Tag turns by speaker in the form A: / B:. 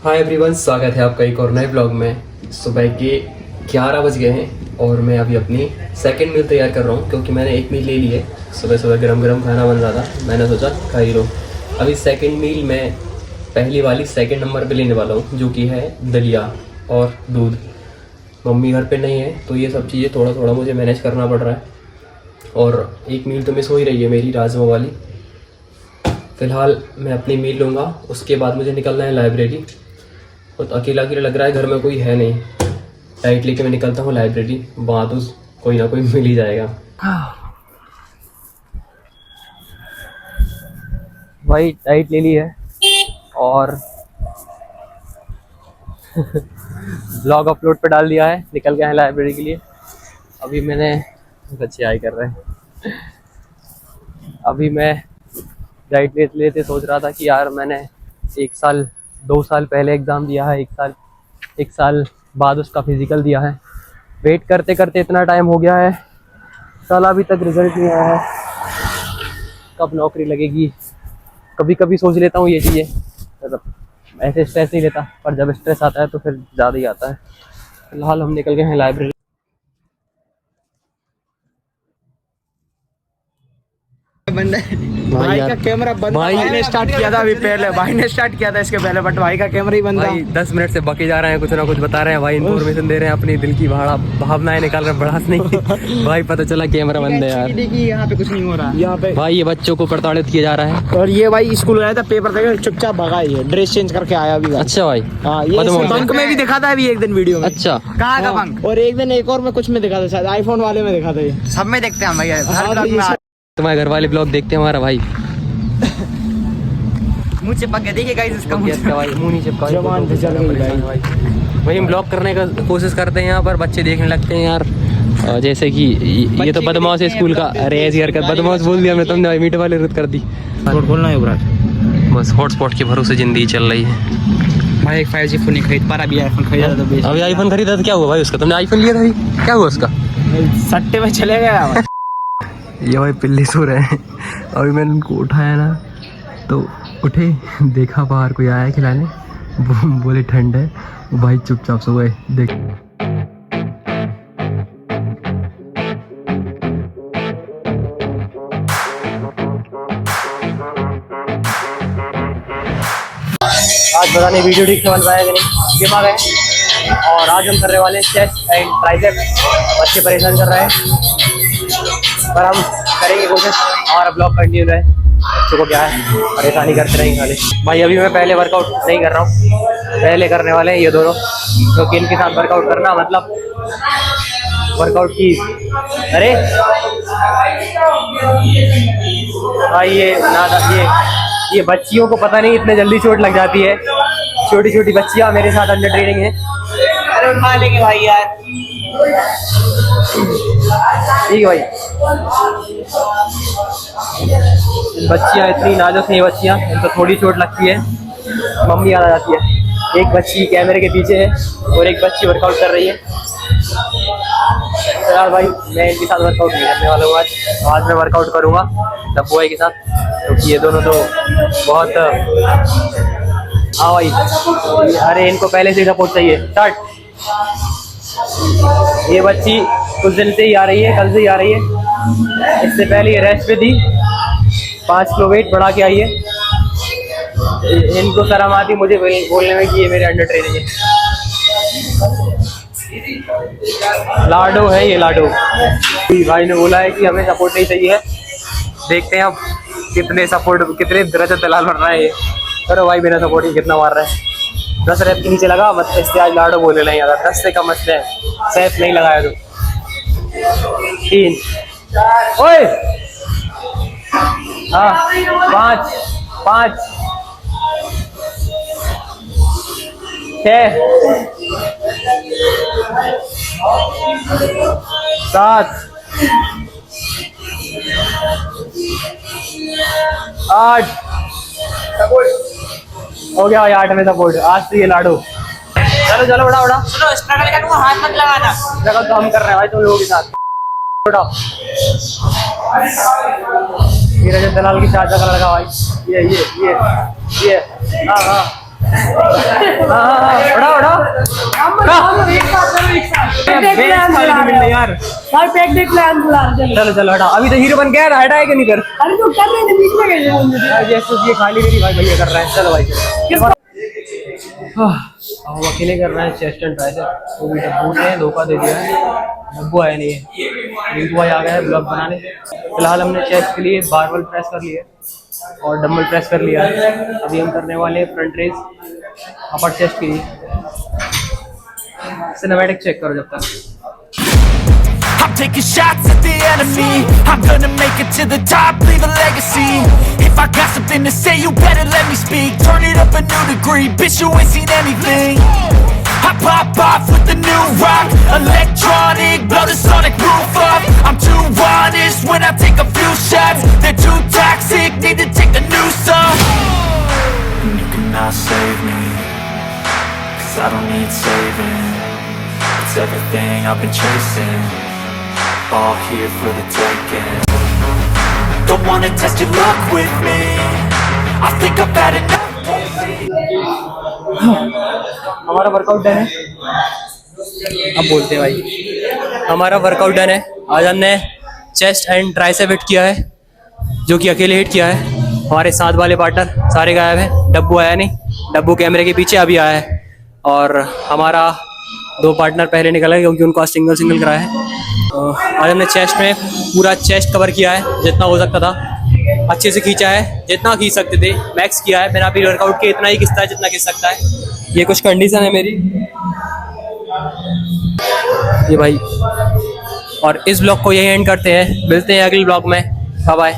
A: Hi everyone, स्वागत है आपका एक और नए ब्लॉग में। सुबह के 11 बज गए हैं और मैं अभी अपनी सेकंड मील तैयार कर रहा हूँ क्योंकि मैंने एक मील ले ली है। सुबह सुबह गरम गरम खाना बन रहा था, मैंने सोचा खा ही लो। अभी सेकंड मील मैं पहली वाली सेकंड नंबर पे लेने वाला हूँ, जो कि है दलिया और दूध। मम्मी घर पे नहीं है तो ये सब चीज़ें थोड़ा थोड़ा मुझे मैनेज करना पड़ रहा है। और एक मील तो मिस हो ही रही है मेरी, राजमा वाली। फ़िलहाल मैं अपनी मील लूँगा, उसके बाद मुझे निकलना है लाइब्रेरी। तो अकेला अकेला लग रहा है, घर में कोई है नहीं। डाइट लेके मैं निकलता हूँ लाइब्रेरी, वहाँ तो कोई ना कोई मिल ही जाएगा। भाई डाइट ले ली है और ब्लॉग अपलोड पे डाल दिया है, निकल गया है लाइब्रेरी के लिए। अभी मैंने बच्चे आई कर रहे हैं। अभी मैं डाइट लेते लेते सोच रहा था कि यार मैंने 2 साल पहले एग्ज़ाम दिया है, एक साल बाद उसका फिज़िकल दिया है। वेट करते करते इतना टाइम हो गया है, साला अभी तक रिज़ल्ट नहीं आया है। कब नौकरी लगेगी? कभी कभी सोच लेता हूँ ये चीज़ें, मतलब ऐसे स्ट्रेस नहीं लेता, पर जब स्ट्रेस आता है तो फिर ज़्यादा ही आता है। फिलहाल हम निकल गए हैं लाइब्रेरी।
B: बंदा भाई का कैमरा बंद, भाई ने स्टार्ट किया था अभी पहले, भाई ने स्टार्ट किया था इसके पहले, बट भाई का कैमरा ही बंद था।
A: 10 मिनट से बके जा रहे हैं, कुछ ना कुछ बता रहे हैं भाई, इन्फॉर्मेशन दे रहे हैं, अपनी दिल की भावनाएं निकाल रहे हैं, बढ़ास नहीं। भाई पता चला कैमरा बंद है यार।
B: देखिए यहाँ पे कुछ नहीं हो रहा है, यहाँ पे
A: भाई ये बच्चों को प्रताड़ित किया जा रहा है।
B: और ये भाई स्कूल गया था, पेपर देकर चुपचाप भगा, ये ड्रेस चेंज करके आया अभी।
A: अच्छा भाई,
B: हाँ, ये बंक में भी दिखा था अभी एक दिन वीडियो में।
A: अच्छा,
B: कहाँ का बंक? और एक दिन एक और में कुछ में दिखा था, शायद आईफोन वाले में दिखा था। ये सब में देखते हैं भैया,
A: तुम्हारे घर वाले ब्लॉग देखते हैं हमारा भाई।
B: मुंह चिपक गया, देखिए गाइस इसका
A: मुंह नहीं चिपका,
B: जवान पे चल गई भाई।
A: वही हम ब्लॉग करने का कोशिश करते हैं, यहाँ पर बच्चे देखने लगते हैं यार। जैसे कि ये तो बदमाश है स्कूल का। अरे ऐसी हरकत, बदमाश बोल दिया हमने, तुमने मीठे वाले रुत कर दी।
B: बोलना है युवराज,
A: बस हॉटस्पॉट के भरोसे जिंदगी चल रही है
B: भाई। एक 5G फोन नहीं खरीद पा रहा, अभी आईफोन खरीदा था।
A: अभी आईफोन खरीदा था, क्या हुआ भाई उसका? तुमने आईफोन लिया था अभी, क्या हुआ उसका?
B: सट्टे में चले गया।
A: ये भाई पिल्ले सो रहे हैं। अभी मैंने उनको उठाया ना तो उठे, देखा बाहर कोई आया खिलाने, बोले ठंड है, भाई चुपचाप सो गए। देख आज पता नहीं वीडियो ठीक से बन पाएगा नहीं, गेम आ गए। और आज हम करने वाले चेस्ट एंड ट्राइसेप। बच्चे परेशान कर रहे हैं पर हम करेंगे कोशिश, हमारा ब्लॉग कंटिन्यू रहे। बच्चों को क्या है, परेशानी करते रहेंगे खाली। भाई अभी मैं पहले वर्कआउट नहीं कर रहा हूँ, पहले करने वाले हैं ये दोनों, क्योंकि इनके साथ वर्कआउट करना मतलब वर्कआउट की। अरे भाई ये बच्चियों को पता नहीं इतने जल्दी चोट लग जाती है। छोटी छोटी बच्चियाँ मेरे साथ अंडर ट्रेनिंग है।
B: अरे उठा लेंगे भाई यार,
A: ठीक है भाई। बच्चियाँ इतनी नाजुक नहीं, बच्चियाँ, इनको थोड़ी चोट लगती है, मम्मी याद आ जाती है। एक बच्ची कैमरे के पीछे है और एक बच्ची वर्कआउट कर रही है। यार भाई मैं इनके साथ वर्कआउट नहीं करने वाला हूँ आज मैं वर्कआउट करूँगा तब बॉय के साथ, क्योंकि ये दोनों तो बहुत। हाँ भाई, अरे इनको पहले से ही सपोर्ट चाहिए। स्टार्ट। ये बच्ची कुछ दिन से ही आ रही है, कल से ही आ रही है। इससे पहले ये रेस्ट पे थी, 5 किलो वेट बढ़ा के आई है। इनको शर्म आती मुझे बोलने में कि ये मेरे अंडर ट्रेनिंग है। लाडो है ये, लाडो। भाई ने बोला है कि हमें सपोर्ट नहीं चाहिए। देखते हैं अब कितने रजत दलाल बन रहा है ये। करो भाई, बिना सपोर्ट ही कितना मार रहा है। 10 रेप के नीचे लगा मत, इससे आज लाडो बोले नहीं आता। 10 से कम मसले है, सेफ नहीं लगाया तो। 3 ओए, हाँ 5 6 7 8 हो गया भाई, 8 में सपोर्ट। आज से ये लाडो। चलो चलो उड़ा उड़ा,
B: चलो स्ट्रगल करूँगा, हाथ मत लगाना।
A: स्ट्रगल तो हम कर रहे हैं भाई तुम लोगों के साथ। उठाओ, ये रजत दलाल की चाचा का लड़का भाई, ये हाँ
B: यार
A: चलो चलो हटा, अभी तो हीरो बन गया, हटा है कि नहीं कर?
C: अरे तो कर रहे थे बीच में कैसे
A: जैसे ये खाली मेरी भाई भैया कर रहा है। चलो भाई हम अकेले कर रहे हैं चेस्ट एंड ट्राइसेप। तो भी डब्बू ने धोखा दे दिया है, डब्बू आया नहीं है, रिंकू भाई आ गया है ब्लॉग बनाने। फिलहाल हमने चेस्ट के लिए बारबल प्रेस कर लिए और डम्बल प्रेस कर लिया है। अभी हम करने वाले हैं फ्रंट रेज अपर चेस्ट के लिए। सिनेमैटिक चेक करो जब तक।
D: I'm taking shots at the enemy. I'm gonna make it to the top, leave a legacy. If I got something to say, you better let me speak. Turn it up a new degree, bitch, you ain't seen anything. I pop off with the new rock, electronic, blow the sonic roof up. I'm too honest when I take a few shots. They're too toxic, need to take a new song. You cannot save me, 'cause I don't need saving. It's everything I've been chasing, all here for the taking. Don't wanna test your luck with me, I think I've had enough.
A: हमारा workout done है, अब बोलते हैं भाई। हमारा workout done है। आज हमने चेस्ट एंड ट्राइसेप हिट किया है, जो कि अकेले हिट किया है। हमारे साथ वाले पार्टनर सारे गायब हैं, डब्बू आया नहीं, डब्बू कैमरे के पीछे अभी आया है। और हमारा 2 पार्टनर पहले निकल गए क्योंकि उनको सिंगल सिंगल कराया है। आज हमने चेस्ट में पूरा चेस्ट कवर किया है, जितना हो सकता था अच्छे से खींचा है, जितना खींच सकते थे मैक्स किया है। मेरा अभी वर्कआउट के इतना ही खींचता है जितना खींच सकता है। ये कुछ कंडीशन है मेरी, ये भाई। और इस ब्लॉग को यही एंड करते हैं, मिलते हैं अगले ब्लॉग में। Bye bye.